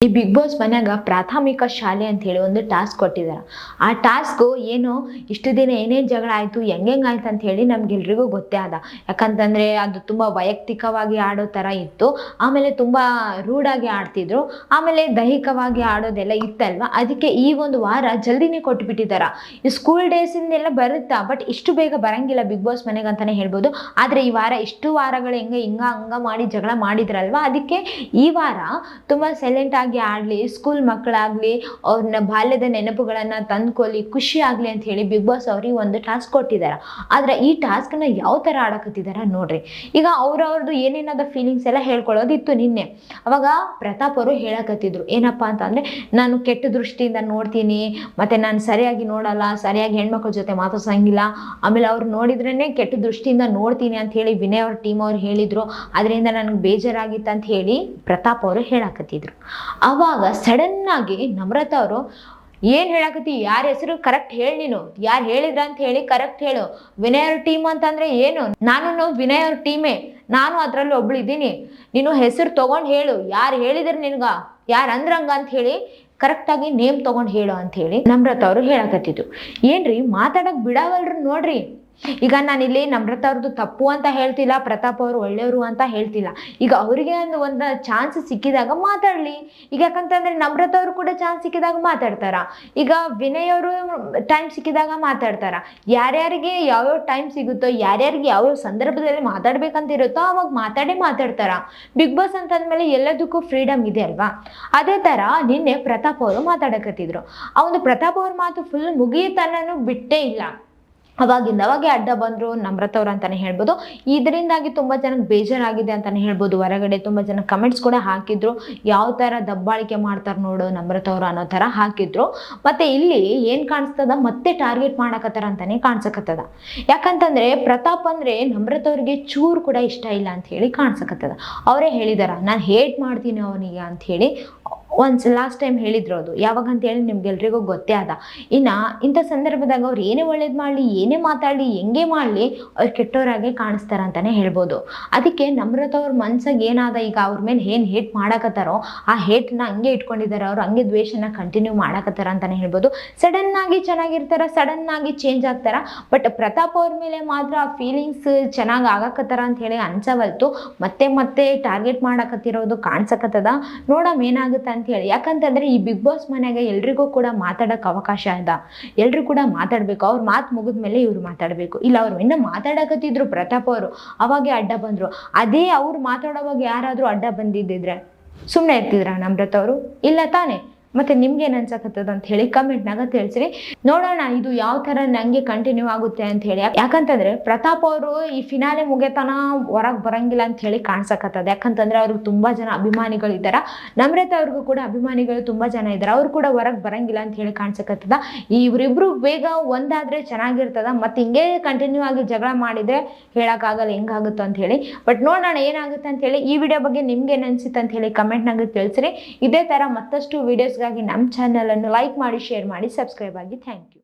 ಈ big boss ಮನ್ಯಾಗ ಪ್ರಾಥಮಿಕ ಶಾಲೆ ಅಂತ ಹೇಳಿ ಒಂದು ಟಾಸ್ಕ್ ಕೊಟ್ಟಿದ್ದಾರೆ. ಆ ಟಾಸ್ಕ್ ಏನು ಇಷ್ಟು ದಿನ ಏನೇನು ಜಗಳ ಆಯಿತು ಹೆಂಗಾಯ್ತು ಅಂತ ಹೇಳಿ ನಮ್ಗೆಲ್ರಿಗೂ ಗೊತ್ತೇ ಆದ. ಯಾಕಂತಂದರೆ ಅದು ತುಂಬ ವೈಯಕ್ತಿಕವಾಗಿ ಆಡೋ ಥರ ಇತ್ತು. ಆಮೇಲೆ ತುಂಬ ರೂಢಾಗಿ ಆಡ್ತಿದ್ರು. ಆಮೇಲೆ ದೈಹಿಕವಾಗಿ ಆಡೋದೆಲ್ಲ ಇತ್ತಲ್ವ. ಅದಕ್ಕೆ ಈ ಒಂದು ವಾರ ಜಲ್ದಿನೇ ಕೊಟ್ಬಿಟ್ಟಿದ್ದಾರೆ. ಈ ಸ್ಕೂಲ್ ಡೇಸಿಂದೆಲ್ಲ ಬರುತ್ತಾ, ಬಟ್ ಇಷ್ಟು ಬೇಗ ಬರಂಗಿಲ್ಲ ಬಿಗ್ ಬಾಸ್ ಮನೆಗೆ ಅಂತಲೇ ಹೇಳ್ಬೋದು. ಆದರೆ ಈ ವಾರ ಇಷ್ಟು ವಾರಗಳು ಹಂಗ ಮಾಡಿ ಜಗಳ ಮಾಡಿದ್ರಲ್ವ, ಅದಕ್ಕೆ ಈ ವಾರ ತುಂಬ ಸೈಲೆಂಟ್ ಆಗಿ ಆಡ್ಲಿ, ಸ್ಕೂಲ್ ಮಕ್ಕಳಾಗ್ಲಿ ಅವ್ರನ್ನ ಬಾಲ್ಯದ ನೆನಪುಗಳನ್ನ ತಂದ್ಕೊಲಿ, ಖುಷಿ ಆಗ್ಲಿ ಅಂತ ಹೇಳಿ ಬಿಗ್ ಬಾಸ್ ಅವ್ರಿಗೆ ಒಂದು ಟಾಸ್ಕ್ ಕೊಟ್ಟಿದ್ದಾರೆ. ಆದ್ರೆ ಈ ಟಾಸ್ಕ್ ನ ಯಾವ ತರ ಆಡಕತ್ತಿದಾರ ನೋಡ್ರಿ. ಈಗ ಅವ್ರವ್ರದ್ದು ಏನೇನಾದ ಫೀಲಿಂಗ್ಸ್ ಎಲ್ಲ ಹೇಳ್ಕೊಳ್ಳೋದಿತ್ತು ನಿನ್ನೆ. ಅವಾಗ ಪ್ರತಾಪ್ ಅವರು ಹೇಳಕತ್ತಿದ್ರು ಏನಪ್ಪಾ ಅಂತಂದ್ರೆ, ನಾನು ಕೆಟ್ಟ ದೃಷ್ಟಿಯಿಂದ ನೋಡ್ತೀನಿ, ಮತ್ತೆ ನಾನು ಸರಿಯಾಗಿ ನೋಡಲ್ಲ, ಸರಿಯಾಗಿ ಹೆಣ್ಮಕ್ಳ ಜೊತೆ ಮಾತಾಡ್ಸಂಗಿಲ್ಲ, ಆಮೇಲೆ ಅವ್ರು ನೋಡಿದ್ರೇನೆ ಕೆಟ್ಟ ದೃಷ್ಟಿಯಿಂದ ನೋಡ್ತೀನಿ ಅಂತ ಹೇಳಿ ವಿನಯ್ ಅವ್ರ ಟೀಮ್ ಅವ್ರು ಹೇಳಿದ್ರು. ಅದರಿಂದ ನನಗೆ ಬೇಜಾರಾಗಿತ್ತು ಅಂತ ಹೇಳಿ ಪ್ರತಾಪ್ ಅವರು ಹೇಳಕತ್ತಿದ್ರು. ಅವಾಗ ಸಡನ್ ಆಗಿ ನಮ್ರತಾ ಅವರು ಏನ್ ಹೇಳಕತ್ತಿ, ಯಾರ ಹೆಸರು ಕರೆಕ್ಟ್ ಹೇಳಿ, ನೀನು ಯಾರು ಹೇಳಿದ್ರ ಅಂತ ಹೇಳಿ ಕರೆಕ್ಟ್ ಹೇಳು. ವಿನಯ್ ಅವ್ರ ಟೀಮ್ ಅಂತಂದ್ರೆ ಏನು? ನಾನು ವಿನಯ್ ಅವ್ರ ಟೀಮೇ, ನಾನು ಅದ್ರಲ್ಲಿ ಒಬ್ಳಿದ್ದೀನಿ. ನೀನು ಹೆಸರು ತಗೊಂಡು ಹೇಳು, ಯಾರು ಹೇಳಿದ್ರ ನಿನ್ಗ, ಯಾರು ಅಂದ್ರಂಗ ಅಂತ ಹೇಳಿ ಕರೆಕ್ಟಾಗಿ ನೇಮ್ ತಗೊಂಡು ಹೇಳು ಅಂತ ಹೇಳಿ ನಮ್ರತಾ ಅವರು ಹೇಳಕತ್ತಿದ್ರು. ಏನ್ರಿ ಮಾತಾಡಕ್ ಬಿಡವಲ್ರಿ ನೋಡ್ರಿ. ಈಗ ನಾನಿಲ್ಲಿ ನಮ್ರತಾ ಅವ್ರದ್ದು ತಪ್ಪು ಅಂತ ಹೇಳ್ತಿಲ್ಲ, ಪ್ರತಾಪ್ ಅವರು ಒಳ್ಳೆಯವರು ಅಂತ ಹೇಳ್ತಿಲ್ಲ. ಈಗ ಅವರಿಗೆ ಒಂದು ಚಾನ್ಸ್ ಸಿಕ್ಕಿದಾಗ ಮಾತಾಡ್ಲಿ. ಈಗ ಯಾಕಂತಂದ್ರೆ ನಮ್ರತಾ ಅವರು ಕೂಡ ಚಾನ್ಸ್ ಸಿಕ್ಕಿದಾಗ ಮಾತಾಡ್ತಾರ, ಈಗ ವಿನಯ್ ಅವರು ಟೈಮ್ ಸಿಕ್ಕಿದಾಗ ಮಾತಾಡ್ತಾರ. ಯಾರ್ಯಾರಿಗೆ ಯಾವ್ಯಾವ ಟೈಮ್ ಸಿಗುತ್ತೋ, ಯಾರ್ಯಾರಿಗೆ ಯಾವ್ಯಾವ ಸಂದರ್ಭದಲ್ಲಿ ಮಾತಾಡ್ಬೇಕಂತ ಇರುತ್ತೋ ಅವಾಗ ಮಾತಾಡ್ತಾರ. ಬಿಗ್ ಬಾಸ್ ಅಂತಂದ್ಮೇಲೆ ಎಲ್ಲದಕ್ಕೂ ಫ್ರೀಡಮ್ ಇದೆ ಅಲ್ವಾ. ಅದೇ ತರ ನಿನ್ನೆ ಪ್ರತಾಪ್ ಅವರು ಮಾತಾಡಕತ್ತಿದ್ರು. ಆ ಒಂದು ಪ್ರತಾಪ್ ಅವ್ರ ಮಾತು ಫುಲ್ ಮುಗಿಯತನೂ ಬಿಟ್ಟೇ ಇಲ್ಲ. ಅವಾಗೆ ಅಡ್ಡ ಬಂದ್ರು ನಮ್ರತಾ ಅವ್ರು ಅಂತಾನೆ ಹೇಳ್ಬೋದು. ಇದರಿಂದಾಗಿ ತುಂಬಾ ಜನಕ್ಕೆ ಬೇಜಾರಾಗಿದೆ ಅಂತಾನೆ ಹೇಳ್ಬೋದು. ಹೊರಗಡೆ ತುಂಬಾ ಜನ ಕಮೆಂಟ್ಸ್ ಕೂಡ ಹಾಕಿದ್ರು, ಯಾವ ತರ ದಬ್ಬಾಳಿಕೆ ಮಾಡ್ತಾರ ನೋಡು ನಮ್ರತಾ ಅವ್ರು ಅನ್ನೋ ತರ ಹಾಕಿದ್ರು. ಮತ್ತೆ ಇಲ್ಲಿ ಏನ್ ಕಾಣಿಸ್ತದ, ಮತ್ತೆ ಟಾರ್ಗೆಟ್ ಮಾಡಕತ್ತಾರ ಅಂತಾನೆ ಕಾಣಿಸಕತ್ತದ. ಯಾಕಂತಂದ್ರೆ ಪ್ರತಾಪ್ ಅಂದ್ರೆ ನಮ್ರತಾ ಅವ್ರಿಗೆ ಚೂರು ಕೂಡ ಇಷ್ಟ ಇಲ್ಲ ಅಂತ ಹೇಳಿ ಕಾಣಿಸಕತ್ತದ. ಅವರೇ ಹೇಳಿದಾರ, ನಾನು ಹೇಟ್ ಮಾಡ್ತೀನಿ ಅವನಿಗೆ ಅಂತ ಹೇಳಿ ಒಂದ್ಸ ಲಾಸ್ಟ್ ಟೈಮ್ ಹೇಳಿದ್ರು. ಅದು ಯಾವಾಗ ಅಂತ ಹೇಳಿ ನಿಮ್ಗೆಲ್ರಿಗೂ ಗೊತ್ತೇ ಆದ. ಇನ್ನು ಇಂಥ ಸಂದರ್ಭದಾಗ ಅವ್ರು ಏನೇ ಒಳ್ಳೇದು ಮಾಡಲಿ, ಏನೇ ಮಾತಾಡಲಿ, ಹೆಂಗೆ ಮಾಡಲಿ ಅವ್ರು ಕೆಟ್ಟವರಾಗೆ ಕಾಣಿಸ್ತಾರ ಅಂತಾನೆ ಹೇಳ್ಬೋದು. ಅದಕ್ಕೆ ನಮ್ರತಾ ಅವ್ರ ಮನ್ಸಾಗ ಏನಾದ, ಈಗ ಅವ್ರ ಮೇಲೆ ಏನು ಹೇಟ್ ಮಾಡಕತ್ತಾರೋ ಆ ಹೇಟ್ನ ಹಂಗೆ ಇಟ್ಕೊಂಡಿದ್ದಾರೆ. ಅವ್ರು ಹಂಗೆ ದ್ವೇಷನ ಕಂಟಿನ್ಯೂ ಮಾಡಕತ್ತಾರ ಅಂತಾನೆ ಹೇಳ್ಬೋದು. ಸಡನ್ ಆಗಿ ಚೆನ್ನಾಗಿರ್ತಾರ, ಸಡನ್ ಆಗಿ ಚೇಂಜ್ ಆಗ್ತಾರ. ಬಟ್ ಪ್ರತಾಪ್ ಅವ್ರ ಮೇಲೆ ಮಾತ್ರ ಆ ಫೀಲಿಂಗ್ಸ್ ಚೆನ್ನಾಗಿ ಆಗಕತ್ತಾರ ಅಂತ ಹೇಳಿ ಅನ್ಸವಲ್ತು. ಮತ್ತೆ ಟಾರ್ಗೆಟ್ ಮಾಡಕತ್ತಿರೋದು ಕಾಣಿಸಕತ್ತದ. ನೋಡಮ್ ಏನಾಗುತ್ತೆ ಅಂತ ಹೇಳಿ. ಯಾಕಂತಂದ್ರೆ ಈ ಬಿಗ್ ಬಾಸ್ ಮನ್ಯಾಗ ಎಲ್ರಿಗೂ ಕೂಡ ಮಾತಾಡಕ್ ಅವಕಾಶ ಅದ. ಎಲ್ರು ಕೂಡ ಮಾತಾಡ್ಬೇಕು. ಅವ್ರ ಮಾತು ಮುಗಿದ್ಮೇಲೆ ಇವ್ರು ಮಾತಾಡ್ಬೇಕು. ಇಲ್ಲ ಅವ್ರು ಇನ್ನ ಮಾತಾಡಕತ್ತಿದ್ರು ಪ್ರತಾಪ್ ಅವರು, ಅವಾಗೆ ಅಡ್ಡ ಬಂದ್ರು. ಅದೇ ಅವ್ರು ಮಾತಾಡೋವಾಗ ಯಾರಾದ್ರೂ ಅಡ್ಡ ಬಂದಿದ್ದಿದ್ರೆ ಸುಮ್ಮನೆ ಇರ್ತಿದ್ರ ನಮ್ರತಾ ಅವರು? ಇಲ್ಲ ತಾನೆ. ಮತ್ತೆ ನಿಮ್ಗೆ ಏನ್ ಅನ್ಸಕತ್ತದ ಅಂತ ಹೇಳಿ ಕಮೆಂಟ್ನಾಗ ತಿಳಿಸ್ರಿ. ನೋಡೋಣ ಇದು ಯಾವ ತರ ನಂಗೆ ಕಂಟಿನ್ಯೂ ಆಗುತ್ತೆ ಅಂತ ಹೇಳಿ. ಯಾಕಂತಂದ್ರೆ ಪ್ರತಾಪ್ ಅವರು ಈ ಫಿನಾಲೆ ಮುಗಿತನ ಹೊರಗೆ ಬರಂಗಿಲ್ಲ ಅಂತ ಹೇಳಿ ಕಾಣಿಸಕತ್ತದ. ಯಾಕಂತಂದ್ರೆ ಅವ್ರಿಗೆ ತುಂಬಾ ಜನ ಅಭಿಮಾನಿಗಳು ಇದ್ದಾರ. ನಮ್ರತಾ ಅವ್ರಿಗೂ ಕೂಡ ಅಭಿಮಾನಿಗಳು ತುಂಬಾ ಜನ ಇದ್ದಾರೆ. ಅವ್ರು ಕೂಡ ಹೊರಗೆ ಬರಂಗಿಲ್ಲ ಅಂತ ಹೇಳಿ ಕಾಣಿಸಕತ್ತದ. ಇವರಿಬ್ರು ಬೇಗ ಒಂದಾದ್ರೆ ಚೆನ್ನಾಗಿರ್ತದ. ಮತ್ತೆ ಹಿಂಗೆ ಕಂಟಿನ್ಯೂ ಆಗಿ ಜಗಳ ಮಾಡಿದ್ರೆ ಹೇಳಕ್ಕಾಗಲ್ಲ ಹೆಂಗಾಗುತ್ತೋ ಅಂತ ಹೇಳಿ. ಬಟ್ ನೋಡೋಣ ಏನಾಗುತ್ತೆ ಅಂತ ಹೇಳಿ. ಈ ವಿಡಿಯೋ ಬಗ್ಗೆ ನಿಮ್ಗೆ ಏನ್ ಅನ್ಸಿತ್ತು ಅಂತ ಹೇಳಿ ಕಮೆಂಟ್ನಾಗ ತಿಳಿಸ್ರಿ. ಇದೇ ತರ ಮತ್ತಷ್ಟು ವಿಡಿಯೋಸ್ ನಮ್ಮ ಚಾನೆಲ್ ಅನ್ನು ಲೈಕ್ ಮಾಡಿ, ಶೇರ್ ಮಾಡಿ, ಸಬ್ಸ್ಕ್ರೈಬ್ ಆಗಿ. Thank you.